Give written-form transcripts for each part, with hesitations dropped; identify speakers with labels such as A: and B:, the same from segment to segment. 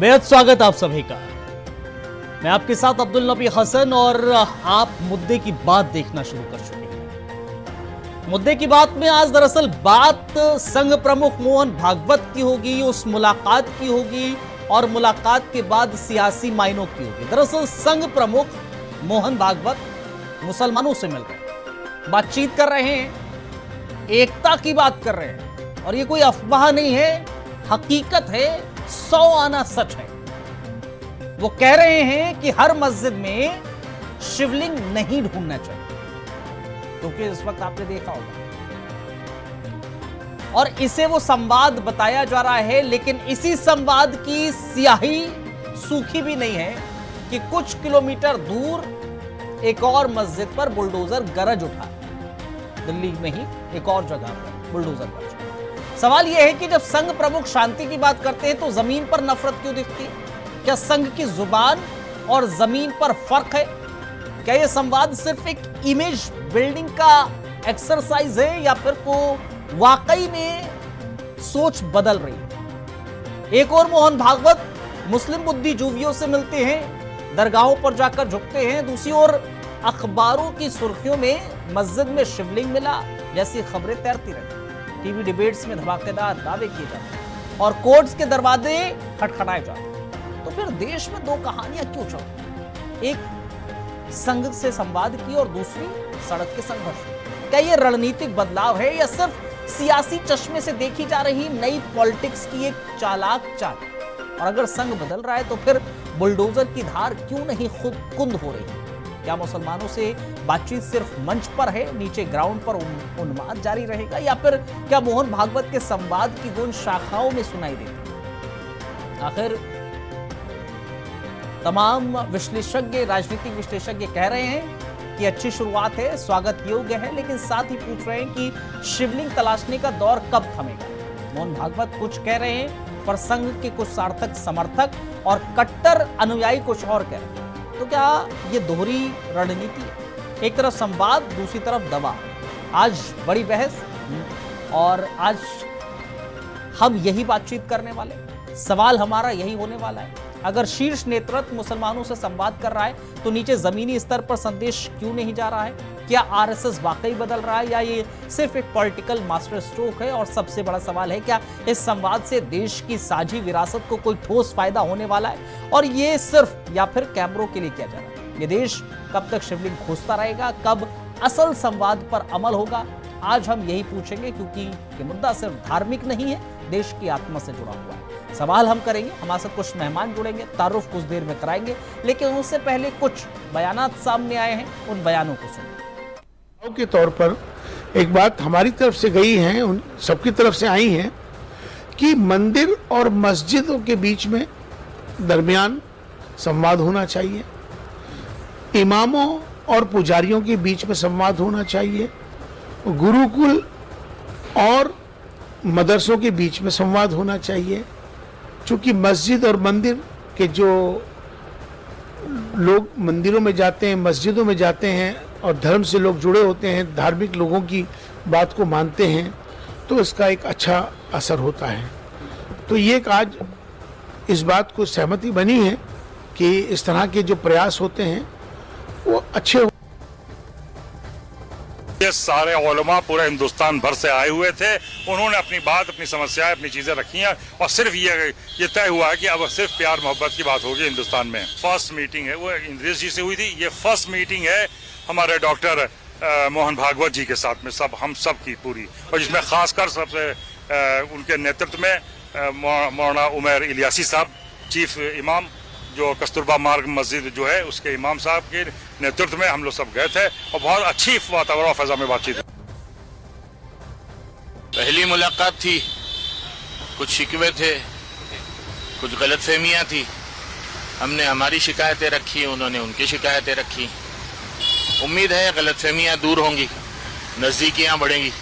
A: बेहद स्वागत आप सभी का। मैं आपके साथ अब्दुल नबी हसन और आप मुद्दे की बात देखना शुरू कर चुके हैं। मुद्दे की बात में आज दरअसल बात संघ प्रमुख मोहन भागवत की होगी, उस मुलाकात की होगी और मुलाकात के बाद सियासी मायनों की होगी। दरअसल संघ प्रमुख मोहन भागवत मुसलमानों से मिलकर बातचीत कर रहे हैं, एकता की बात कर रहे हैं और ये कोई अफवाह नहीं है, हकीकत है, 100 आना सच है। वो कह रहे हैं कि हर मस्जिद में शिवलिंग नहीं ढूंढना चाहिए, क्योंकि इस वक्त आपने देखा होगा और इसे वो संवाद बताया जा रहा है। लेकिन इसी संवाद की स्याही सूखी भी नहीं है कि कुछ किलोमीटर दूर एक और मस्जिद पर बुलडोजर गरज उठा। दिल्ली में ही एक और जगह पर बुलडोजर गरज। सवाल यह है कि जब संघ प्रमुख शांति की बात करते हैं तो जमीन पर नफरत क्यों दिखती? क्या संघ की जुबान और जमीन पर फर्क है? क्या यह संवाद सिर्फ एक इमेज बिल्डिंग का एक्सरसाइज है या फिर को वाकई में सोच बदल रही है? एक और मोहन भागवत मुस्लिम बुद्धिजीवियों से मिलते हैं, दरगाहों पर जाकर झुकते हैं, दूसरी ओर अखबारों की सुर्खियों में मस्जिद में शिवलिंग मिला जैसी खबरें तैरती रहती, टीवी डिबेट्स में धमाकेदार दावे किए जाते और कोर्ट्स के दरवाजे खटखटाए जाते। तो फिर देश में दो कहानियां क्यों चलती? एक संघ से संवाद की और दूसरी सड़क के संघर्ष। क्या यह रणनीतिक बदलाव है या सिर्फ सियासी चश्मे से देखी जा रही नई पॉलिटिक्स की एक चालाक चाल? और अगर संघ बदल रहा है तो फिर बुलडोजर की धार क्यों नहीं खुद कुंद हो रही? क्या मुसलमानों से बातचीत सिर्फ मंच पर है, नीचे ग्राउंड पर उन्माद जारी रहेगा, या फिर क्या मोहन भागवत के संवाद की गूंज शाखाओं में सुनाई देती? आखिर तमाम विश्लेषज्ञ, राजनीतिक विश्लेषज्ञ कह रहे हैं कि अच्छी शुरुआत है, स्वागत योग्य है, लेकिन साथ ही पूछ रहे हैं कि शिवलिंग तलाशने का दौर कब थमेगा? मोहन भागवत कुछ कह रहे हैं पर संघ के कुछ सार्थक समर्थक और कट्टर अनुयायी कुछ और कह रहे हैं। तो क्या ये दोहरी रणनीति है? एक तरफ संवाद, दूसरी तरफ दबाव। आज बड़ी बहस और आज हम यही बातचीत करने वाले। सवाल हमारा यही होने वाला है, अगर शीर्ष नेतृत्व मुसलमानों से संवाद कर रहा है तो नीचे जमीनी स्तर पर संदेश क्यों नहीं जा रहा है? क्या आरएसएस वाकई बदल रहा है या ये सिर्फ एक पॉलिटिकल मास्टर स्ट्रोक है? और सबसे बड़ा सवाल है, क्या इस संवाद से देश की साझी विरासत को कोई ठोस फायदा होने वाला है और ये सिर्फ या फिर कैमरों के लिए किया जा रहा है? ये देश कब तक शिवलिंग खोजता रहेगा? कब असल संवाद पर अमल होगा? आज हम यही पूछेंगे, क्योंकि ये मुद्दा सिर्फ धार्मिक नहीं है, देश की आत्मा से जुड़ा हुआ है। सवाल हम करेंगे, हमारे साथ कुछ मेहमान जुड़ेंगे, तारुफ कुछ देर में कराएंगे, लेकिन उससे पहले कुछ बयानात सामने आए हैं, उन बयानों को सुनिए।
B: के तौर पर एक बात हमारी तरफ से गई है, उन सबकी तरफ से आई है कि मंदिर और मस्जिदों के बीच में दरमियान संवाद होना चाहिए, इमामों और पुजारियों के बीच में संवाद होना चाहिए, गुरुकुल और मदरसों के बीच में संवाद होना चाहिए। चूँकि मस्जिद और मंदिर के जो लोग मंदिरों में जाते हैं, मस्जिदों में जाते हैं और धर्म से लोग जुड़े होते हैं, धार्मिक लोगों की बात को मानते हैं, तो इसका एक अच्छा असर होता है। तो ये एक आज इस बात को सहमति बनी है कि इस तरह के जो प्रयास होते हैं वो अच्छे हो।
C: ये सारे उलमा पूरे हिंदुस्तान भर से आए हुए थे, उन्होंने अपनी बात, अपनी समस्याएं, अपनी चीजें रखी हैं और सिर्फ ये तय हुआ है कि अब सिर्फ प्यार मोहब्बत की बात होगी हिंदुस्तान में। फर्स्ट मीटिंग है वो इंद्रेश जी से हुई थी, ये फर्स्ट मीटिंग है हमारे डॉक्टर मोहन भागवत जी के साथ में, हम सब की पूरी, और जिसमें खासकर सबसे उनके नेतृत्व में मौलाना उमर इलियासी साहब चीफ इमाम, जो कस्तूरबा मार्ग मस्जिद जो है उसके इमाम साहब के नेतृत्व में हम लोग सब गए थे और बहुत अच्छी वातावरण और फैजा में बातचीत।
D: पहली मुलाकात थी, कुछ शिकवे थे, कुछ गलतफहमियां थी, हमने हमारी शिकायतें रखी, उन्होंने उनकी शिकायतें रखी। उम्मीद है गलतफहमियां दूर होंगी, नजदीकियां बढ़ेंगी।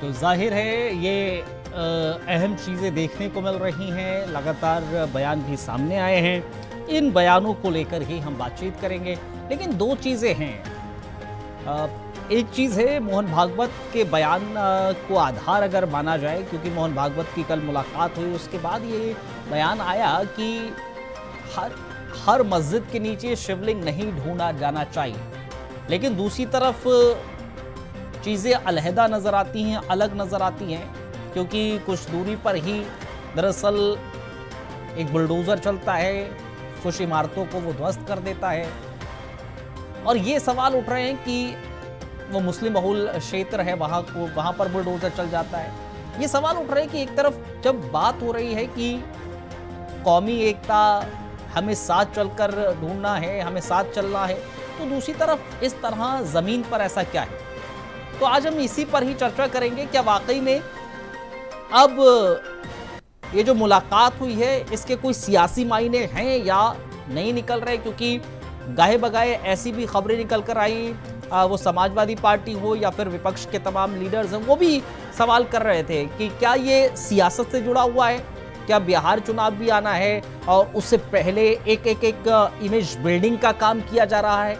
A: तो जाहिर है ये अहम चीज़ें देखने को मिल रही हैं, लगातार बयान भी सामने आए हैं। इन बयानों को लेकर ही हम बातचीत करेंगे। लेकिन दो चीजें हैं। एक चीज है मोहन भागवत के बयान को आधार अगर माना जाए, क्योंकि मोहन भागवत की कल मुलाकात हुई, उसके बाद ये बयान आया कि हर मस्जिद के नीचे शिवलिंग नहीं ढूंढा जाना चाहिए। लेकिन दूसरी तरफ चीज़ें अलहदा नज़र आती हैं, अलग नज़र आती हैं, क्योंकि कुछ दूरी पर ही दरअसल एक बुलडोज़र चलता है, कुछ इमारतों को वो ध्वस्त कर देता है। और ये सवाल उठ रहे हैं कि वो मुस्लिम बहुल क्षेत्र है, वहाँ पर बुलडोज़र चल जाता है। ये सवाल उठ रहे हैं कि एक तरफ जब बात हो रही है कि कौमी एकता, हमें साथ चलकर ढूंढना है, हमें साथ चलना है, तो दूसरी तरफ इस तरह ज़मीन पर ऐसा क्या है। तो आज हम इसी पर ही चर्चा करेंगे। क्या वाकई में अब ये जो मुलाकात हुई है इसके कोई सियासी मायने हैं या नहीं निकल रहे, क्योंकि गाहे बगाए ऐसी भी खबरें निकल कर आई, वो समाजवादी पार्टी हो या फिर विपक्ष के तमाम लीडर्स हैं, वो भी सवाल कर रहे थे कि क्या ये सियासत से जुड़ा हुआ है, क्या बिहार चुनाव भी आना है और उससे पहले एक इमेज बिल्डिंग का काम किया जा रहा है।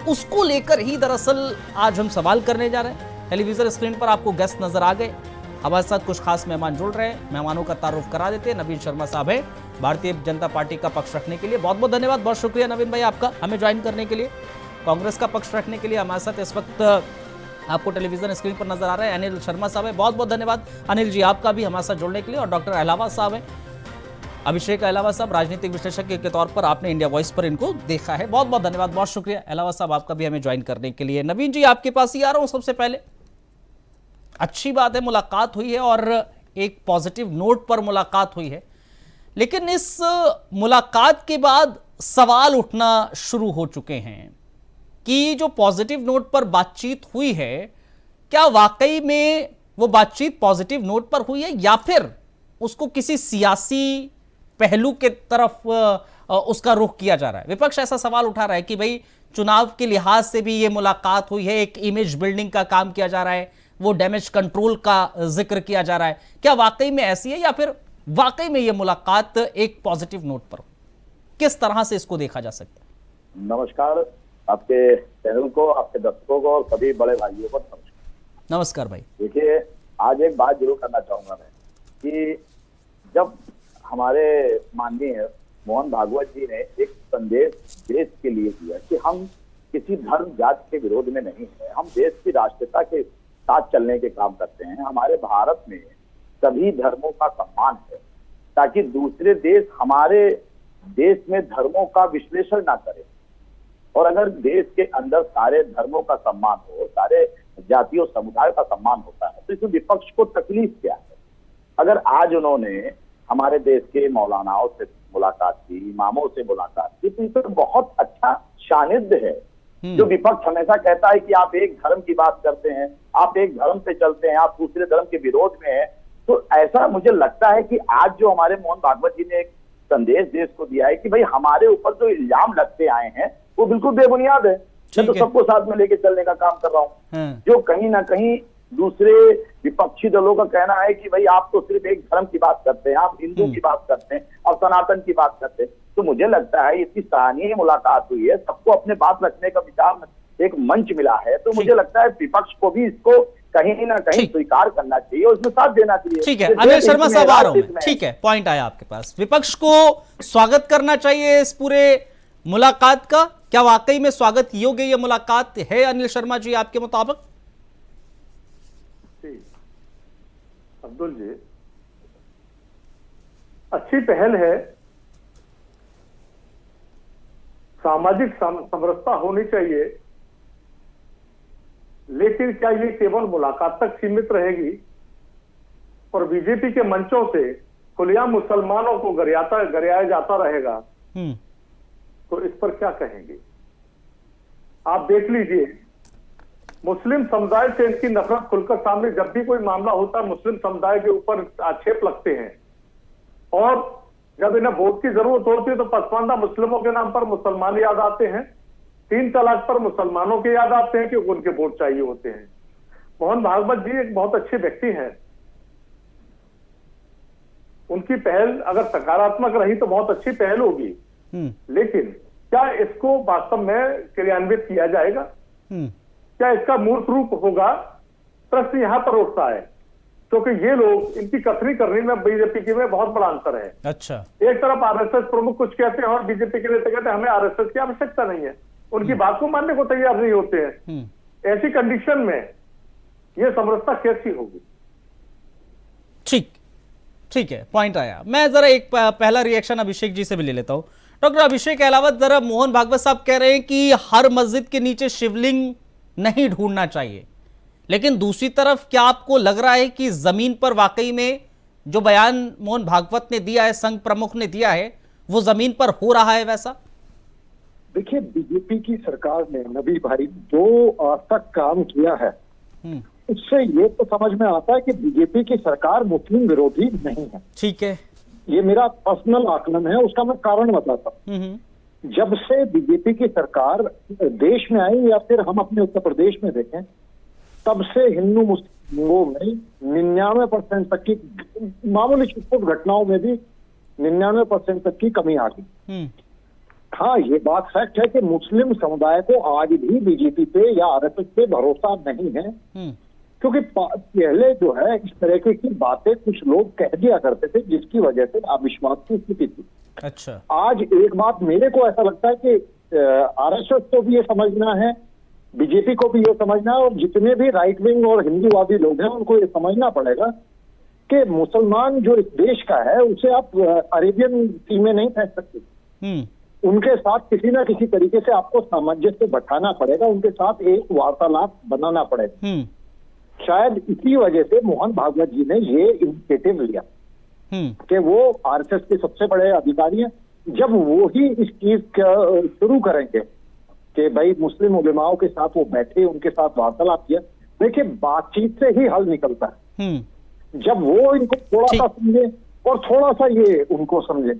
A: उसको लेकर ही दरअसल आज हम सवाल करने जा रहे हैं। टेलीविजन स्क्रीन पर आपको गेस्ट नजर आ गए, हमारे साथ कुछ खास मेहमान जुड़ रहे हैं। मेहमानों का तारुफ करा देते हैं। नवीन शर्मा साहब है भारतीय जनता पार्टी का पक्ष रखने के लिए, बहुत बहुत धन्यवाद, बहुत शुक्रिया नवीन भाई आपका हमें ज्वाइन करने के लिए। कांग्रेस का पक्ष रखने के लिए हमारे साथ इस वक्त आपको टेलीविजन स्क्रीन पर नजर आ रहा है अनिल शर्मा साहब है, बहुत बहुत धन्यवाद अनिल जी आपका भी हमारे साथ जुड़ने के लिए। और डॉक्टर अहलावत साहब है, अभिषेक अहलावत साहब, राजनीतिक विश्लेषक के तौर पर आपने इंडिया वॉइस पर इनको देखा है, बहुत बहुत धन्यवाद, बहुत शुक्रिया अहलावत साहब आपका भी हमें ज्वाइन करने के लिए। नवीन जी आपके पास ही आ रहा हूं। सबसे पहले अच्छी बात है मुलाकात हुई है और एक पॉजिटिव नोट पर मुलाकात हुई है, लेकिन इस मुलाकात के बाद सवाल उठना शुरू हो चुके हैं कि जो पॉजिटिव नोट पर बातचीत हुई है, क्या वाकई में वो बातचीत पॉजिटिव नोट पर हुई है या फिर उसको किसी सियासी पहलू के तरफ उसका रुख किया जा रहा है। विपक्ष ऐसा सवाल उठा रहा है कि भाई चुनाव के लिहाज से भी ये मुलाकात हुई है, एक इमेज बिल्डिंग का काम किया जा रहा है, वो डैमेज कंट्रोल का जिक्र किया जा रहा है। क्या वाकई में ऐसी है या फिर वाकई में ये मुलाकात एक पॉजिटिव नोट पर, किस तरह से इसको देखा जा सकता है?
E: नमस्कार आपके चैनल को, आपके दर्शकों को और सभी बड़े भाइयों को नमस्कार।
A: नमस्कार भाई।
E: देखिए, आज एक बात जरूर करना चाहूंगा मैं कि जब हमारे माननीय मोहन भागवत जी ने एक संदेश देश के लिए दिया कि हम किसी धर्म जाति के विरोध में नहीं है, हम देश की राष्ट्रीयता के साथ चलने के काम करते हैं। हमारे भारत में सभी धर्मों का सम्मान है, ताकि दूसरे देश हमारे देश में धर्मों का विश्लेषण ना करें। और अगर देश के अंदर सारे धर्मों का सम्मान हो, सारे जातियों समुदाय का सम्मान होता है, तो इसमें विपक्ष को तकलीफ क्या है? अगर आज उन्होंने हमारे देश के मौलानाओं से मुलाकात की, इमामों से मुलाकात की, तो ये बहुत अच्छा सानिध्य है। जो विपक्ष हमेशा कहता है कि आप एक धर्म की बात करते हैं, आप एक धर्म पे चलते हैं, आप दूसरे धर्म के विरोध में हैं, तो ऐसा मुझे लगता है कि आज जो हमारे मोहन भागवत जी ने एक संदेश देश को दिया है कि भाई हमारे ऊपर जो इल्जाम लगते आए हैं वो बिल्कुल बेबुनियाद है। मैं तो सबको साथ में लेके चलने का काम कर रहा हूँ। जो कहीं ना कहीं दूसरे विपक्षी दलों का कहना है कि भाई आप तो सिर्फ एक धर्म की बात करते हैं, आप हिंदू की बात करते हैं और सनातन की बात करते हैं, तो मुझे लगता है इतनी सराहनीय मुलाकात हुई है, सबको अपने बात रखने का विचार एक मंच मिला है, तो मुझे लगता है विपक्ष को भी इसको कहीं ना कहीं स्वीकार करना चाहिए और उसमें साथ देना चाहिए।
A: ठीक है, अनिल शर्मा साहब आ रहा हूं। ठीक है, पॉइंट आया आपके पास। विपक्ष को स्वागत करना चाहिए इस पूरे मुलाकात का, क्या वाकई में स्वागत योग्य ये मुलाकात है अनिल शर्मा जी आपके मुताबिक?
F: अब्दुल जी, अच्छी पहल है, सामाजिक समरसता होनी चाहिए, लेकिन क्या ये केवल मुलाकात तक सीमित रहेगी और बीजेपी के मंचों से खुलेआम मुसलमानों को गरियाया जाता रहेगा, तो इस पर क्या कहेंगे? आप देख लीजिए, मुस्लिम समुदाय से इनकी नफरत खुलकर सामने, जब भी कोई मामला होता है मुस्लिम समुदाय के ऊपर आक्षेप लगते हैं, और जब इन्हें वोट की जरूरत होती है तो पसमानदा मुस्लिमों के नाम पर मुसलमान याद आते हैं, 3 तलाक पर मुसलमानों के याद आते हैं कि उनके वोट चाहिए होते हैं। मोहन भागवत जी एक बहुत अच्छे व्यक्ति हैं, उनकी पहल अगर सकारात्मक रही तो बहुत अच्छी पहल होगी, लेकिन क्या इसको वास्तव में क्रियान्वित किया जाएगा? क्या इसका मूर्त रूप होगा? प्रश्न यहां पर उठता है, क्योंकि ये लोग, इनकी कथनी करनी में बीजेपी की में बहुत बड़ा अंतर है।
A: अच्छा,
F: एक तरफ आरएसएस प्रमुख कुछ कहते हैं और बीजेपी के नेता कहते हैं हमें आरएसएस की आवश्यकता नहीं है, उनकी बात को मानने को तैयार नहीं होते हैं। ऐसी कंडीशन में ये समरसता कैसी होगी?
A: ठीक है, पॉइंट आया। मैं जरा एक पहला रिएक्शन अभिषेक जी से भी ले लेता हूं। डॉक्टर अभिषेक अहलावत, जरा मोहन भागवत साहब कह रहे हैं कि हर मस्जिद के नीचे शिवलिंग नहीं ढूंढना चाहिए, लेकिन दूसरी तरफ क्या आपको लग रहा है कि जमीन पर वाकई में जो बयान मोहन भागवत ने दिया है, संघ प्रमुख ने दिया है, वो जमीन पर हो रहा है वैसा?
G: देखिए, बीजेपी की सरकार ने नबी भाई जो आज तक काम किया है उससे ये तो समझ में आता है कि बीजेपी की सरकार मुस्लिम विरोधी नहीं है।
A: ठीक है,
G: ये मेरा पर्सनल आकलन है, उसका मैं कारण बताता हूँ। जब से बीजेपी की सरकार देश में आई, या फिर हम अपने उत्तर प्रदेश में देखें, तब से हिंदू मुस्लिमों में 99% तक की, मामूली छुटपुट घटनाओं में भी 99% तक की कमी आ गई। हाँ, ये बात फैक्ट है कि मुस्लिम समुदाय को आज भी बीजेपी पे या आरएसएस पे भरोसा नहीं है, क्योंकि पहले जो है इस तरह की बातें कुछ लोग कह दिया करते थे, जिसकी वजह से अविश्वास की स्थिति थी।
A: अच्छा,
G: आज एक बात मेरे को ऐसा लगता है कि आरएसएस को भी ये समझना है, बीजेपी को भी ये समझना है, और जितने भी राइट विंग और हिंदूवादी लोग हैं उनको ये समझना पड़ेगा कि मुसलमान जो इस देश का है उसे आप अरेबियन सी में नहीं फेंक सकते। उनके साथ किसी ना किसी तरीके से आपको सामंजस्य बैठाना पड़ेगा, उनके साथ एक वार्तालाप बनाना पड़ेगा। शायद इसी वजह से मोहन भागवत जी ने ये इनिशिएटिव लिया कि वो आरएसएस के सबसे बड़े अधिकारी हैं। जब वो ही इस चीज शुरू करेंगे कि भाई मुस्लिम उलेमाओं के साथ वो बैठे, उनके साथ वार्तालाप किया, देखिए बातचीत से ही हल निकलता है। जब वो इनको थोड़ा सा समझे और थोड़ा सा ये उनको समझे,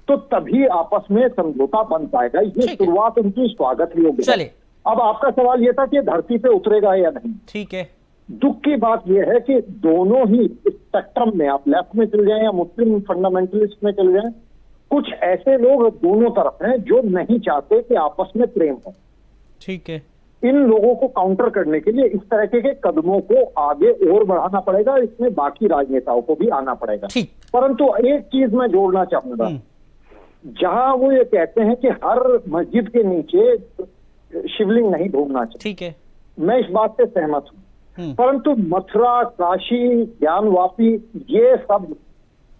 G: तो तभी आपस में समझौता बन पाएगा। ये शुरुआत उनकी स्वागत योग्य है। अब आपका सवाल ये था कि धरती पे उतरेगा या नहीं।
A: ठीक है,
G: दुख की बात यह है कि दोनों ही स्पेक्ट्रम में, आप लेफ्ट में चल जाएं या मुस्लिम फंडामेंटलिस्ट में चल जाएं, कुछ ऐसे लोग दोनों तरफ हैं जो नहीं चाहते कि आपस में प्रेम हो।
A: ठीक है,
G: इन लोगों को काउंटर करने के लिए इस तरह के कदमों को आगे और बढ़ाना पड़ेगा, इसमें बाकी राजनेताओं को भी आना पड़ेगा। परंतु एक चीज मैं जोड़ना चाहूंगा, जहां वो ये कहते हैं कि हर मस्जिद के नीचे शिवलिंग नहीं ढूंढना चाहिए,
A: ठीक है,
G: मैं इस बात से सहमत हूं। परंतु मथुरा, काशी, ज्ञानवापी, ये सब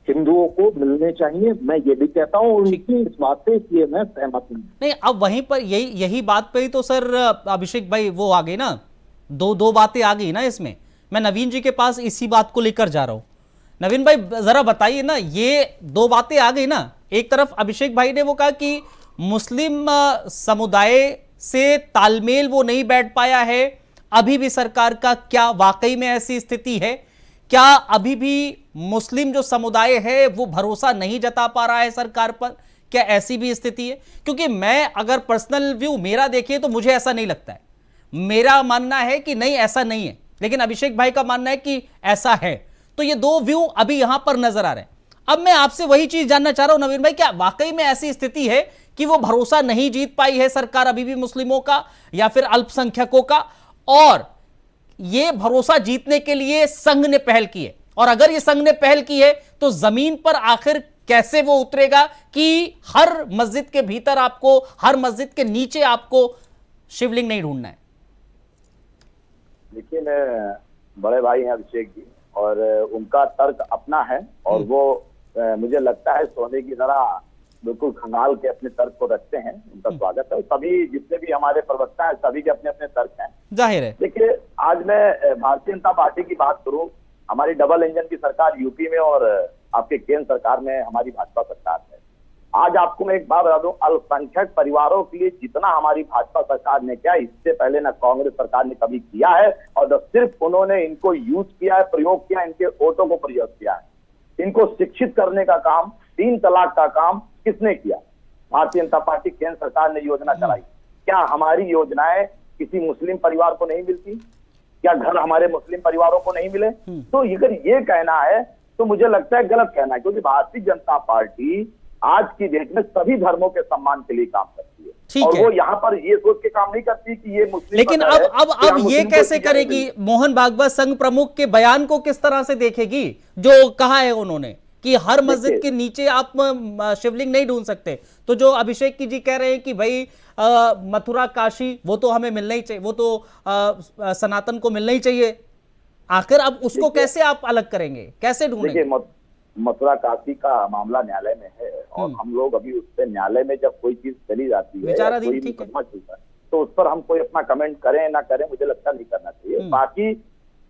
G: हिंदुओं को मिलने चाहिए, मैं ये भी कहता हूं, उनकी इस बात से इसलिए मैं सहमत हूं।
A: नहीं, अब वहीं पर यही बात पे ही तो सर अभिषेक भाई वो आ गई ना, दो बातें आ गई ना इसमें। मैं नवीन जी के पास इसी बात को लेकर जा रहा हूं। नवीन भाई जरा बताइए ना, ये दो बातें आ गई ना। एक तरफ अभिषेक भाई ने वो कहा कि मुस्लिम समुदाय से तालमेल वो नहीं बैठ पाया है, अभी भी सरकार का क्या वाकई में ऐसी स्थिति है? क्या अभी भी मुस्लिम जो समुदाय है वो भरोसा नहीं जता पा रहा है सरकार पर? क्या ऐसी भी स्थिति है? क्योंकि मैं अगर पर्सनल व्यू मेरा देखिए तो मुझे ऐसा नहीं लगता है। मेरा मानना है कि नहीं, ऐसा नहीं है, लेकिन अभिषेक भाई का मानना है कि ऐसा है। तो ये दो व्यू अभी यहां पर नजर आ रहे हैं। अब मैं आपसे वही चीज जानना चाह रहा हूं नवीन भाई, क्या वाकई में ऐसी स्थिति है कि वो भरोसा नहीं जीत पाई है सरकार अभी भी मुस्लिमों का या फिर अल्पसंख्यकों का, और ये भरोसा जीतने के लिए संघ ने पहल की है? और अगर ये संघ ने पहल की है तो जमीन पर आखिर कैसे वो उतरेगा कि हर मस्जिद के भीतर आपको, हर मस्जिद के नीचे आपको शिवलिंग नहीं ढूंढना है?
E: देखिए, मैं बड़े भाई हैं अभिषेक जी, और उनका तर्क अपना है, और वो मुझे लगता है सोने की तरह बिल्कुल खंगाल के अपने तर्क को रखते हैं। उनका स्वागत है। सभी जितने भी हमारे प्रवक्ता हैं सभी के अपने अपने तर्क हैं, जाहिर है। देखिए, आज मैं भारतीय जनता पार्टी की बात करूं, हमारी डबल इंजन की सरकार यूपी में और आपके केंद्र सरकार में हमारी भाजपा सरकार है। आज आपको मैं एक बात बता दूं, अल्पसंख्यक परिवारों के लिए जितना हमारी भाजपा सरकार ने किया, इससे पहले ना कांग्रेस सरकार ने कभी किया है, और सिर्फ उन्होंने इनको यूज किया है, प्रयोग किया, इनके वोटों को प्रयोग किया है। इनको शिक्षित करने का काम, 3 तलाक का काम किसने किया? भारतीय जनता पार्टी केंद्र सरकार ने योजना चलाई। क्या हमारी योजनाएं किसी मुस्लिम परिवार को नहीं मिलती? क्या घर हमारे मुस्लिम परिवारों को नहीं मिले? तो अगर ये कहना है तो मुझे लगता है गलत कहना है, क्योंकि भारतीय जनता पार्टी आज की डेट में सभी धर्मों के सम्मान के लिए काम करती है।
A: ठीक
E: और
A: है।
E: वो यहाँ पर ये सोच के काम नहीं करती कि ये मुस्लिम
A: लेकिन
E: मजहब है,
A: अब
E: कि हम
A: ये
E: मुस्लिम को
A: कैसे
E: इजाजत
A: करेगी?
E: देंगे।
A: मोहन भागवत संघ प्रमुख के बयान को किस तरह से देखेगी, जो कहा है उन्होंने कि हर मस्जिद
E: देखिए,
A: के नीचे आप शिवलिंग नहीं ढूंढ सकते? तो जो अभिषेक की जी कह रहे हैं कि भाई मथुरा काशी वो तो हमें मिलना ही चाहिए, वो तो सनातन को मिलना ही चाहिए, आखिर अब उसको कैसे आप अलग करेंगे, कैसे ढूंढेंगे?
E: देखिए, मथुरा काशी का मामला न्यायालय में है और हम लोग अभी उस पर न्यायालय में जब कोई चीज चली जाती है या
A: विचाराधीन,
E: कोई
A: ठीक है।
E: मुकदमा चलता है तो उस पर हम कोई अपना कमेंट करें ना करें, मुझे लगता नहीं करना चाहिए। बाकी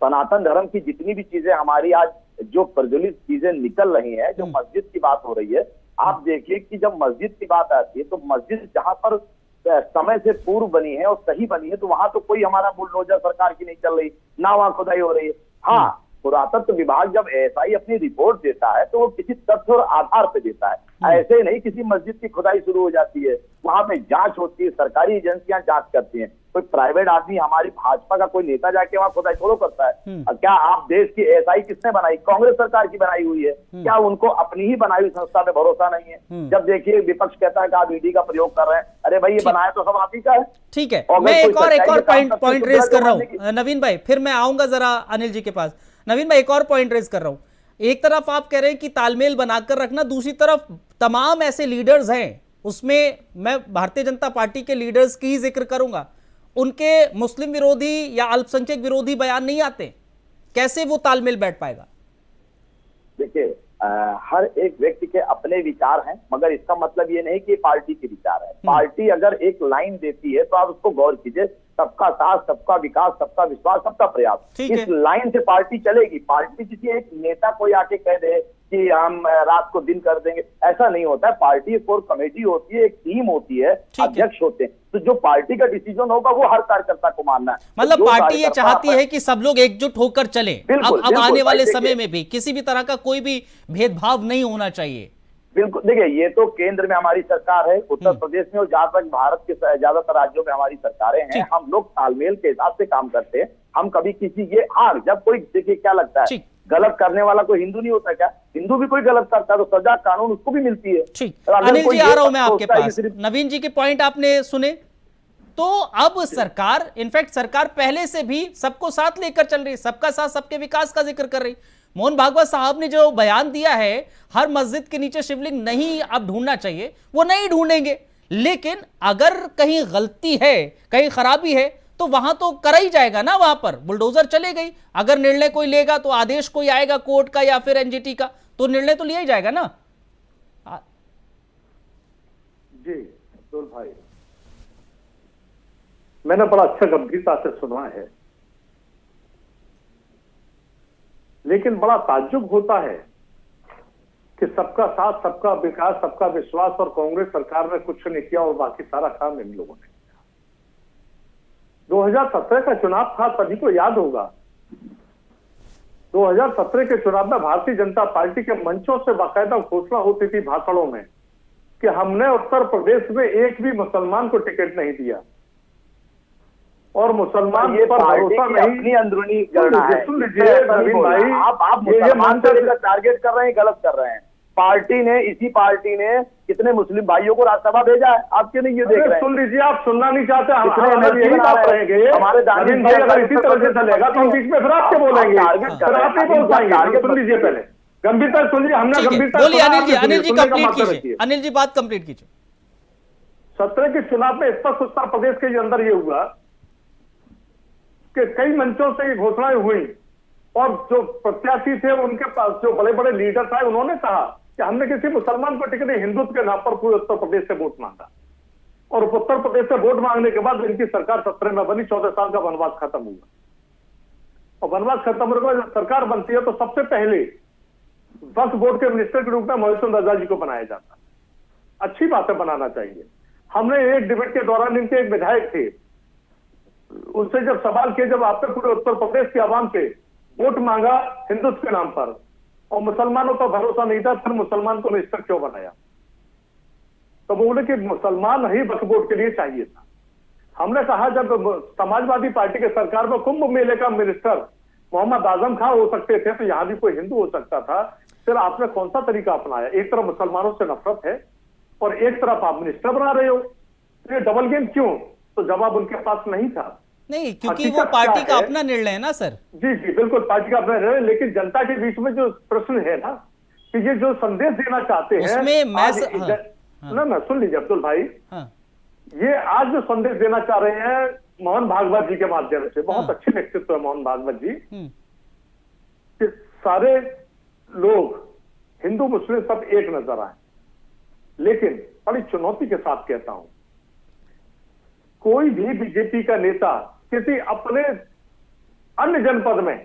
E: सनातन धर्म की जितनी भी चीजें हमारी आज जो प्रज्वलित चीजें निकल रही हैं, जो मस्जिद की बात हो रही है, आप देखिए कि जब मस्जिद की बात आती है तो मस्जिद जहां पर समय से पूर्व बनी है और सही बनी है तो वहां तो कोई हमारा बुलडोजर सरकार की नहीं चल रही, ना वहां खुदाई हो रही है। हाँ, पुरातत्व विभाग जब एएसआई अपनी रिपोर्ट देता है तो वो किसी तथ्य और आधार पे देता है, ऐसे नहीं किसी मस्जिद की खुदाई शुरू हो जाती है। वहां पे जांच होती है, सरकारी एजेंसियां जांच करती हैं, कोई प्राइवेट आदमी, हमारी भाजपा का कोई नेता जाके वहां खुदाई थोड़ा करता है। और क्या आप देश की एएसआई किसने बनाई? कांग्रेस सरकार की बनाई हुई है। क्या उनको अपनी ही बनाई हुई संस्था पे भरोसा नहीं है? जब देखिए विपक्ष कहता है कि आप ईडी का प्रयोग कर रहे हैं, अरे भाई ये बनाया तो सब आप ही का है।
A: ठीक है,
E: और
A: मैं
E: अगर
A: एक
E: कोई
A: और
E: सच्चाई के काम करते
A: पॉइंट
E: तो
A: रेज कर रहा
E: मानने
A: हूं नवीन भाई, फिर मैं आऊंगा जरा अनिल जी के पास। नवीन भाई, एक और पॉइंट रेज कर रहा हूं। एक तरफ आप कह रहे हैं कि तालमेल बनाकर रखना, दूसरी तरफ तमाम ऐसे लीडर्स हैं, उसमें मैं भारतीय जनता पार्टी के लीडर्स की ही जिक्र करूंगा, उनके मुस्लिम विरोधी या अल्पसंख्यक विरोधी बयान नहीं आते, कैसे वो तालमेल बैठ पाएगा?
E: देखिए, हर एक व्यक्ति के अपने विचार हैं, मगर इसका मतलब ये नहीं कि पार्टी के विचार है। पार्टी अगर एक लाइन देती है तो आप उसको गौर कीजिए, सबका साथ, सबका विकास, सबका विश्वास, सबका प्रयास,
A: ठीक है।
E: इस लाइन से पार्टी चलेगी। पार्टी किसी एक नेता कोई आके कह दे कि हम रात को दिन कर देंगे, ऐसा नहीं होता है। पार्टी एक कोर कमेटी होती है, एक टीम होती है, अध्यक्ष होते हैं, तो जो पार्टी का डिसीजन होगा वो हर कार्यकर्ता को मानना है।
A: मतलब
E: जो
A: पार्टी ये
E: कार्यकर्ता
A: चाहती है कि सब लोग एकजुट होकर चले।
E: बिल्कुल,
A: अब
E: बिल्कुल,
A: आने वाले
E: देखिए,
A: समय में भी किसी भी तरह का कोई भी भेदभाव नहीं होना चाहिए।
E: बिल्कुल, देखिए ये तो केंद्र में हमारी सरकार है, उत्तर प्रदेश में और जहां तक भारत के ज्यादातर राज्यों में हमारी सरकारें हैं, हम लोग तालमेल के हिसाब से काम करते हैं। हम कभी किसी ये जब कोई, देखिए क्या लगता है, गलत करने वाला कोई हिंदू नहीं होता क्या? हिंदू भी कोई गलत करता है तो सजा कानून उसको भी मिलती है।
A: ठीक, अनिल जी आ रहा हूं मैं आपके पास। नवीन जी के पॉइंट आपने सुने, तो अब सरकार, इनफैक्ट सरकार पहले से भी सबको साथ लेकर चल रही है, सबका साथ सबके विकास का जिक्र कर रही। मोहन भागवत साहब ने जो बयान दिया है, हर मस्जिद के नीचे शिवलिंग नहीं अब ढूंढना चाहिए, वो नहीं ढूंढेंगे, लेकिन अगर कहीं गलती है, कहीं खराबी है, तो वहां तो करा ही जाएगा ना, वहां पर बुलडोजर चले गई। अगर निर्णय कोई लेगा तो आदेश कोई आएगा कोर्ट का या फिर एनजीटी का, तो निर्णय तो लिया ही जाएगा ना।
F: जी अब्दुल भाई, मैंने बड़ा अच्छा गंभीरता से सुना है, लेकिन बड़ा ताज्जुब होता है कि सबका साथ, सबका विकास, सबका विश्वास और कांग्रेस सरकार ने कुछ नहीं किया और बाकी सारा काम इन लोगों ने किया। 2017 का चुनाव था, सभी को याद होगा। 2017 के चुनाव में भारतीय जनता पार्टी के मंचों से बाकायदा घोषणा होती थी भाषणों में कि हमने उत्तर प्रदेश में एक भी मुसलमान को टिकट नहीं दिया और मुसलमान
E: ये
F: पर भरोसा नहीं।
E: अपनी अंदरूनी गणना है।
F: सुन लीजिए नवीन भाई,
E: आप मुसलमान को लेकर टारगेट कर रहे हैं, गलत कर रहे हैं। इसी पार्टी ने कितने मुस्लिम भाइयों को राज्यसभा भेजा है, आपके नहीं ये देख रहे हैं।
F: सुन लीजिए, आप सुनना नहीं चाहते,
E: कितने
F: यही बात रहेंगे।
E: हमारे
F: नवीन भाई अगर इसी तरह से चलेगा तो हम बीच में फिर आपके बोलेंगे, फिर आप नहीं बोल पाएंगे। सुन लीजिए, पहले गंभीरता सुनिए, हमने गंभीरता।
A: बोलिए अनिल जी कंप्लीट कीजिए, अनिल जी बात कंप्लीट कीजिए।
F: 17 के चुनाव में स्पष्ट उत्तर प्रदेश के अंदर ये हुआ कि कई मंचों से ये घोषणाएं हुई और जो प्रत्याशी थे उनके पास जो बड़े बड़े लीडर थे, उन्होंने कहा कि हमने किसी मुसलमान को टिकट नहीं, हिंदुत्व के नाम पर पूरे उत्तर प्रदेश से वोट मांगा और उत्तर प्रदेश से वोट मांगने के बाद इनकी सरकार 17 में बनी। 14 साल का वनवास खत्म हुआ और वनवास खत्म होने के बाद जब सरकार बनती है तो सबसे पहले वक्फ बोर्ड के मिनिस्टर के रूप में मोहसिन रजा जी को बनाया जाता। अच्छी बात है, बनाना चाहिए। हमने एक डिबेट के दौरान इनके एक विधायक थे, उससे जब सवाल किया, जब आपने पूरे उत्तर प्रदेश की आवाम से वोट मांगा हिंदुत्व के नाम पर और मुसलमानों पर भरोसा नहीं था, फिर मुसलमान को मिनिस्टर क्यों बनाया? तो बोले कि मुसलमान ही वक्फ बोर्ड के लिए चाहिए था। हमने कहा जब समाजवादी पार्टी के सरकार में कुंभ मेले का मिनिस्टर मोहम्मद आजम खां हो सकते थे तो यहाँ भी कोई हिंदू हो सकता था। फिर आपने कौन सा तरीका अपनाया? एक तरफ मुसलमानों से नफरत है और एक तरफ आप मिनिस्टर बना रहे हो, ये डबल गेम क्यों? तो जवाब उनके पास नहीं था।
A: नहीं, क्योंकि वो पार्टी का अपना निर्णय है ना सर।
F: जी जी बिल्कुल, पार्टी का अपना निर्णय है, लेकिन जनता के बीच में जो प्रश्न है ना कि ये जो संदेश देना चाहते हैं
A: उसमें मैं
F: ना सुन लीजिए अब्दुल भाई, ये आज जो संदेश देना चाह रहे हैं मोहन भागवत जी के माध्यम से, बहुत अच्छे व्यक्तित्व है मोहन भागवत जी, कि सारे लोग हिंदू मुस्लिम सब एक नजर आए। लेकिन बड़ी चुनौती के साथ कहता हूं, कोई भी बीजेपी का नेता किसी अपने अन्य जनपद में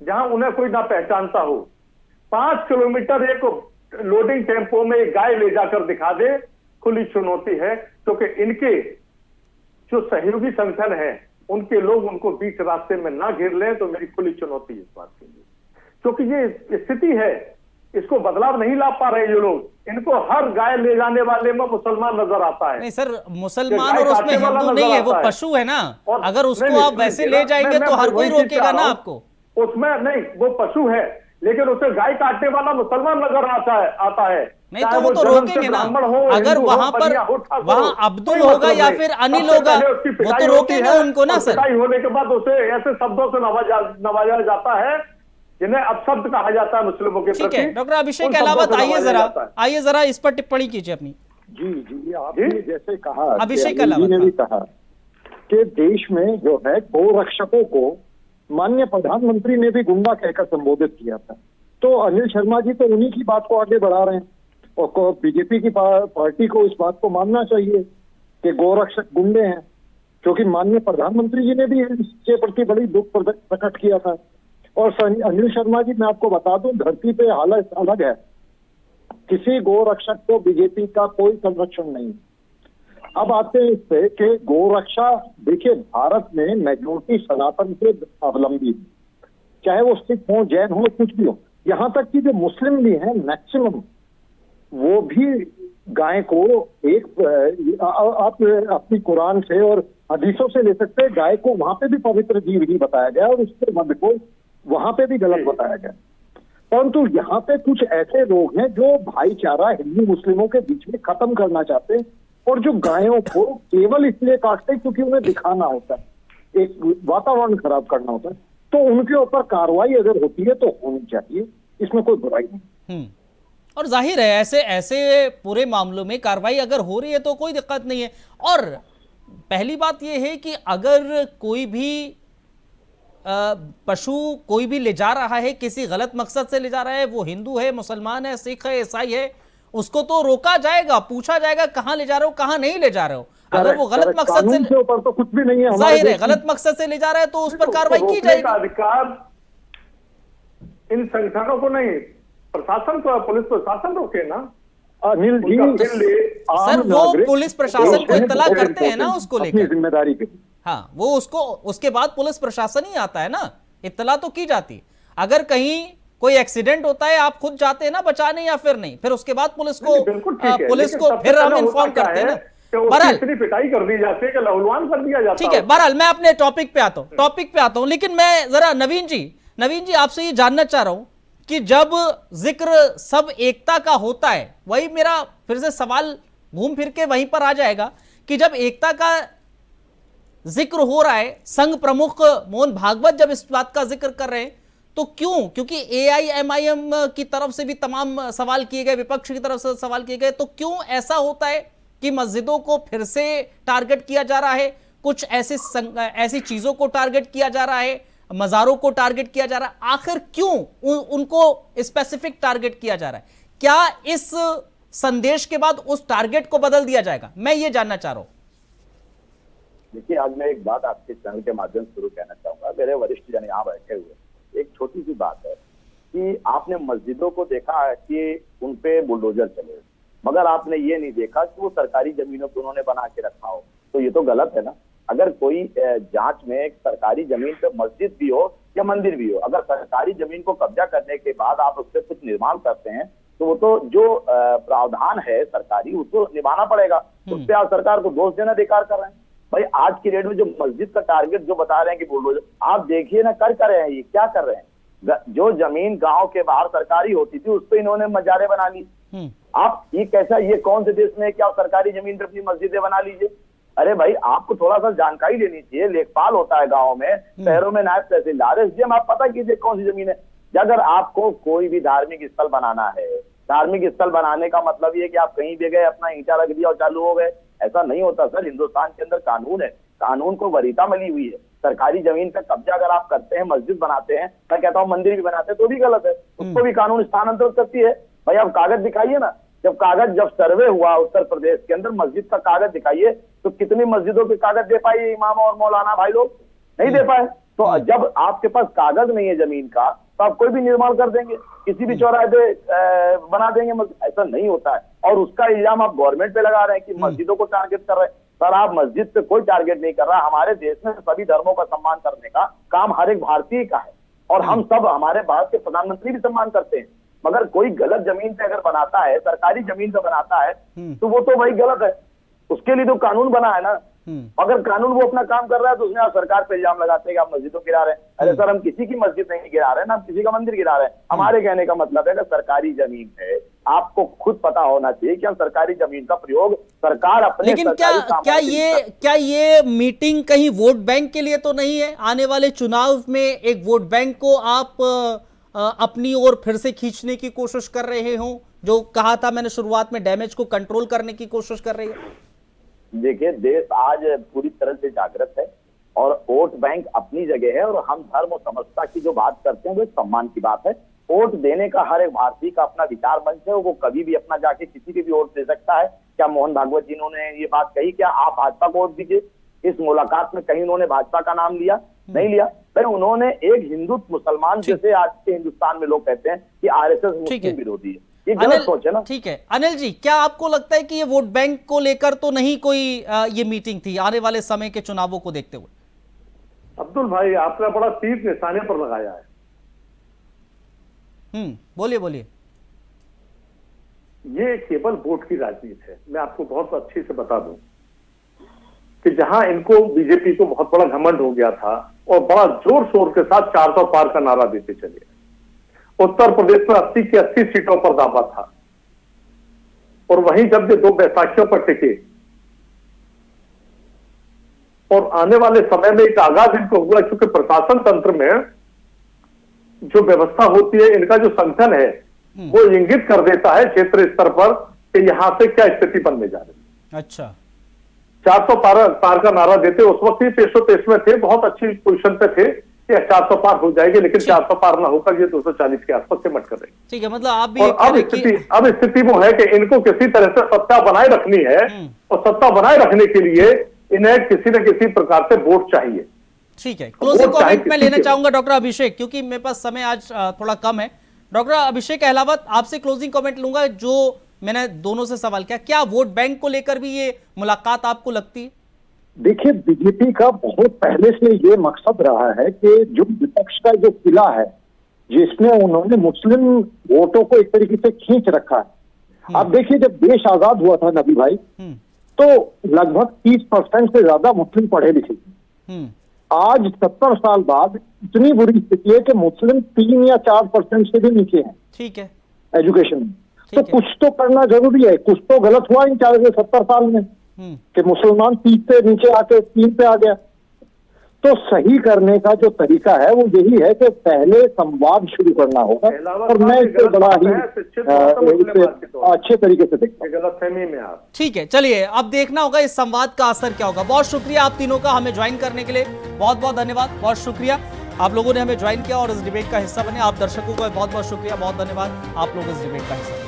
F: जहां उन्हें कोई ना पहचानता हो 5 किलोमीटर एक लोडिंग टेम्पो में एक गाय ले जाकर दिखा दे, खुली चुनौती है। क्योंकि इनके जो सहयोगी संगठन है उनके लोग उनको बीच रास्ते में ना घेर लें तो मेरी खुली चुनौती इस बात के लिए, क्योंकि ये स्थिति है, इसको बदलाव नहीं ला पा रहे ये लोग। इनको हर गाय ले जाने वाले में मुसलमान नजर आता है।
A: नहीं सर, मुसलमान और उसमें हिंदू नहीं है, वो पशु है ना। अगर उसको आप वैसे ले जाएंगे तो हर कोई रोकेगा ना आपको।
F: उसमें नहीं, वो पशु है लेकिन उसे गाय काटने वाला मुसलमान नजर आता है।
A: नहीं तो वो तो रोकेंगे ना। अगर वहां अब्दुल होगा या फिर अनिल होगा, वो तो रोकेंगे उनको ना सर।
F: होने के बाद उसे ऐसे शब्दों से नवाजा जाता है जिन्हें अपशब्द कहा जाता है मुस्लिमों के प्रति।
A: ठीक है डॉक्टर अभिषेक अहलावत, आइए जरा इस पर टिप्पणी कीजिए अपनी।
G: जी आपने जैसे कहा,
A: अभिषेक
G: अहलावत ने भी कहा कि देश में जो है गौ रक्षकों को माननीय प्रधानमंत्री ने भी गुंडा कहकर संबोधित किया था। तो अनिल शर्मा जी तो उन्हीं की बात को आगे बढ़ा रहे हैं और बीजेपी की पार्टी को इस बात को मानना चाहिए कि गौरक्षक गुंडे हैं, क्योंकि माननीय प्रधानमंत्री जी ने भी इसके प्रति बड़ी दुख प्रकट किया था। और अनिल शर्मा जी, मैं आपको बता दूं, धरती पे हालत अलग है, किसी गौरक्षक को बीजेपी का कोई संरक्षण नहीं। अब आते हैं इस पे कि गौरक्षा, देखिए भारत में मेजोरिटी सनातन से अवलंबी, चाहे वो सिख हो, जैन हो, कुछ भी हो, यहाँ तक कि जो मुस्लिम भी हैं मैक्सिमम, वो भी गाय को एक आप अपनी कुरान से और हदीसों से ले सकते हैं, गाय को वहां पे भी पवित्र जीव ही बताया गया और उसके मध्य को वहां पे भी गलत बताया गया। परंतु यहाँ पे कुछ ऐसे लोग हैं जो भाईचारा हिंदू मुस्लिमों के बीच में खत्म करना चाहते हैं और जो गायों को केवल इसलिए काटते हैं क्योंकि उन्हें दिखाना होता है, एक वातावरण खराब करना होता है। तो उनके ऊपर कार्रवाई अगर होती है तो होनी चाहिए, इसमें कोई बुराई नहीं।
A: और जाहिर है ऐसे पूरे मामलों में कार्रवाई अगर हो रही है तो कोई दिक्कत नहीं है। और पहली बात यह है कि अगर कोई भी पशु कोई भी ले जा रहा है, किसी गलत मकसद से ले जा रहा है, वो हिंदू है, मुसलमान है, सिख है, ईसाई है, उसको तो रोका जाएगा, पूछा जाएगा कहां ले जा रहे हो, कहां नहीं ले जा रहे हो। अगर वो गलत मकसद से
G: ऊपर तो कुछ भी नहीं है,
A: जाहिर है गलत मकसद से ले जा रहा है तो उस पर कार्रवाई की जाएगी।
F: अधिकार इन संगठनों को नहीं, प्रशासन को, पुलिस प्रशासन रोके ना।
G: अनिल जी
A: सर, वो पुलिस प्रशासन को इत्तला करते हैं ना उसको लेकर,
G: जिम्मेदारी के।
A: हाँ, वो उसके बाद पुलिस प्रशासन ही आता है ना, इत्तला तो की जाती। अगर कहीं कोई एक्सीडेंट होता है आप खुद जाते हैं ना बचाने या फिर नहीं, फिर उसके बाद पुलिस को फिर हम इन्फॉर्म करते हैं ना। बहरहाल
F: इतनी पिटाई कर दी जाती है कि लहूलुहान कर दिया जाता है।
A: ठीक है, बहरहाल मैं अपने टॉपिक पे आता हूं, लेकिन मैं जरा नवीन जी आपसे ये जानना चाह रहा हूं कि जब जिक्र सब एकता का होता है, वही मेरा फिर से सवाल घूम फिर के वहीं पर आ जाएगा कि जब एकता का जिक्र हो रहा है, संघ प्रमुख मोहन भागवत जब इस बात का जिक्र कर रहे हैं तो क्यों? क्योंकि AIMIM की तरफ से भी तमाम सवाल किए गए, विपक्ष की तरफ से सवाल किए गए, तो क्यों ऐसा होता है कि मस्जिदों को फिर से टारगेट किया जा रहा है, कुछ ऐसी चीजों को टारगेट किया जा रहा है, मज़ारों को टारगेट किया जा रहा है? आखिर क्यों उनको स्पेसिफिक टारगेट किया जा रहा है? क्या इस संदेश के बाद उस टारगेट को बदल दिया जाएगा? मैं ये जानना चाह रहा हूं।
E: देखिए, आज मैं एक बात आपके चैनल के माध्यम से जरूर कहना चाहूंगा। मेरे वरिष्ठ जन यहाँ बैठे हुए, एक छोटी सी बात है कि आपने मस्जिदों को देखा है कि उनपे बुलडोजर चले, मगर आपने ये नहीं देखा कि वो सरकारी जमीनों को उन्होंने बना के रखा हो। तो ये तो गलत है ना। अगर कोई जांच में एक सरकारी जमीन पे मस्जिद भी हो या मंदिर भी हो, अगर सरकारी जमीन को कब्जा करने के बाद आप उससे कुछ निर्माण करते हैं तो वो तो जो प्रावधान है सरकारी उसको निभाना पड़ेगा। उस पर आप सरकार को दोष देना बेकार कर रहे हैं। भाई आज की डेट में जो मस्जिद का टारगेट जो बता रहे हैं कि बुलडोजर, आप देखिए ना कर रहे हैं, ये क्या कर रहे हैं। जो जमीन गांव के बाहर सरकारी होती थी उस पर इन्होंने मजारे बना ली। आप ये कैसा, ये कौन से देश में है कि आप सरकारी जमीन पर अपनी मस्जिदें बना लीजिए। अरे भाई आपको थोड़ा सा जानकारी लेनी चाहिए। लेखपाल होता है गाँव में, शहरों में नायब तहसीलदार है, इसलिए आप पता कीजिए कौन सी जमीन है। अगर आपको कोई भी धार्मिक स्थल बनाना है, धार्मिक स्थल बनाने का मतलब ये है कि आप कहीं भी गए अपना ईंटा रख दिया और चालू हो गए, ऐसा नहीं होता सर। हिंदुस्तान के अंदर कानून है, कानून को वरीयता मिली हुई है। सरकारी जमीन पर कब्जा अगर आप करते हैं, मस्जिद बनाते हैं, मैं कहता हूँ मंदिर भी बनाते हैं, तो भी गलत है, उसको भी कानून स्थानांतरित करती है। भाई आप कागज दिखाइए ना, जब सर्वे हुआ उत्तर प्रदेश के अंदर, मस्जिद का कागज दिखाइए, तो कितनी मस्जिदों के कागज दे पाए इमाम और मौलाना भाई लोग? नहीं दे पाए। तो जब आपके पास कागज नहीं है जमीन का, तो आप कोई भी निर्माण कर देंगे, किसी भी चौराहे पे बना देंगे मस्जिद, ऐसा नहीं होता है। और उसका इल्जाम आप गवर्नमेंट पे लगा रहे हैं कि मस्जिदों को टारगेट कर रहे हैं। सर आप मस्जिद पे कोई टारगेट नहीं कर रहा। हमारे देश में सभी धर्मों का सम्मान करने का काम हर एक भारतीय का है, और हम सब, हमारे भारत के प्रधानमंत्री भी सम्मान करते हैं। मगर कोई गलत जमीन पे अगर बनाता है, सरकारी जमीन पे बनाता है, तो वो तो भाई गलत है। उसके लिए तो कानून बना है ना। अगर कानून वो अपना काम कर रहा है तो उसमें आप सरकार पे इल्जाम लगाते हैं कि आप मस्जिदों गिरा रहे हैं। अरे सर हम किसी की मस्जिद नहीं गिरा रहे हैं ना, हम किसी का मंदिर गिरा रहे हैं। हमारे कहने का मतलब है कि सरकारी जमीन है, आपको खुद पता होना चाहिए कि हम सरकारी जमीन का प्रयोग सरकार अपने,
A: लेकिन क्या ये मीटिंग कहीं वोट बैंक के लिए तो नहीं है? आने वाले चुनाव में एक वोट बैंक को आप अपनी ओर फिर से खींचने की कोशिश कर रहे हो? जो कहा था मैंने शुरुआत में, डैमेज को कंट्रोल करने की कोशिश कर रही है।
E: देखिए देश आज पूरी तरह से जागृत है, और वोट बैंक अपनी जगह है, और हम धर्म और समस्या की जो बात करते हैं वो सम्मान की बात है। वोट देने का हर एक भारतीय का अपना विचार मंच है, वो कभी भी अपना जाके किसी के भी वोट दे सकता है। क्या मोहन भागवत जी ने ये बात कही, क्या आप भाजपा को वोट दीजिए? इस मुलाकात में कहीं उन्होंने भाजपा का नाम लिया? नहीं लिया। फिर उन्होंने एक हिंदू मुसलमान, जैसे आज के हिंदुस्तान में लोग कहते हैं कि आरएसएस मुस्लिम विरोधी है, ये गलत सोच है ना।
A: ठीक है अनिल जी, क्या आपको लगता है कि ये वोट बैंक को लेकर तो नहीं कोई ये मीटिंग थी आने वाले समय के चुनावों को देखते हुए?
F: अब्दुल भाई आपने बड़ा तीर निशाने पर लगाया है।
A: बोलिए बोलिए।
F: ये केवल वोट की राजनीति है। मैं आपको बहुत अच्छे से बता दूं कि जहां इनको, बीजेपी को बहुत बड़ा घमंड हो गया था और बड़ा जोर शोर के साथ 400 पार का नारा देते चले, उत्तर प्रदेश में 80 की 80 सीटों पर दावा था, और वहीं जब ये 2 बैसाखियों पर टिके और आने वाले समय में एक आगाज इनको हुआ, क्योंकि प्रशासन तंत्र में जो व्यवस्था होती है, इनका जो संगठन है वो इंगित कर देता है क्षेत्र स्तर पर कि यहां से क्या स्थिति बनने जा रही है।
A: अच्छा,
F: 400 पार का नारा देते उस वक्त ही पेशो पेश में थे, बहुत अच्छी पोजीशन पे थे कि 400 पार हो जाएगी, लेकिन 400 पार ना होकर ये 240 के आसपास सिमट कर रही।
A: ठीक है, मतलब आप भी
F: और अब स्थिति वो है कि इनको किसी तरह से सत्ता बनाए रखनी है, और सत्ता बनाए रखने के लिए इन्हें किसी न किसी प्रकार से वोट चाहिए।
A: ठीक है, क्लोजिंग कमेंट में लेना चाहूंगा डॉक्टर अभिषेक, क्योंकि मेरे पास समय आज थोड़ा कम है। डॉक्टर अभिषेक अहलावत, आपसे क्लोजिंग कमेंट लूंगा। जो मैंने दोनों से सवाल किया, क्या वोट बैंक को लेकर भी ये मुलाकात आपको लगती है?
G: देखिए, बीजेपी का बहुत पहले से ये मकसद रहा है कि जो विपक्ष का जो किला है, जिसमें उन्होंने मुस्लिम वोटों को एक तरीके से खींच रखा है। आप देखिए, जब देश आजाद हुआ था नबी भाई, तो लगभग 30% से ज्यादा मुस्लिम पढ़े लिखे थे। आज 70 साल बाद इतनी बुरी स्थिति है कि मुस्लिम 3 या 4% से भी नीचे हैं। ठीक है, एजुकेशन में। तो कुछ तो करना जरूरी है। कुछ तो गलत हुआ इन 70 साल में कि मुसलमान 30 से नीचे आके 3 पे आ गया। तो सही करने का जो तरीका है वो यही है कि पहले संवाद शुरू करना होगा, और मैं इसे बड़ा ही अच्छे तरीके से देखता हूं।
F: गलतफहमी में आप।
A: ठीक है, चलिए अब देखना होगा इस संवाद का असर क्या होगा। बहुत शुक्रिया आप तीनों का हमें ज्वाइन करने के लिए, बहुत बहुत धन्यवाद। बहुत शुक्रिया आप लोगों ने हमें ज्वाइन किया और इस डिबेट का हिस्सा बने। आप दर्शकों का बहुत बहुत शुक्रिया, बहुत धन्यवाद, आप लोग इस डिबेट का हिस्सा बने।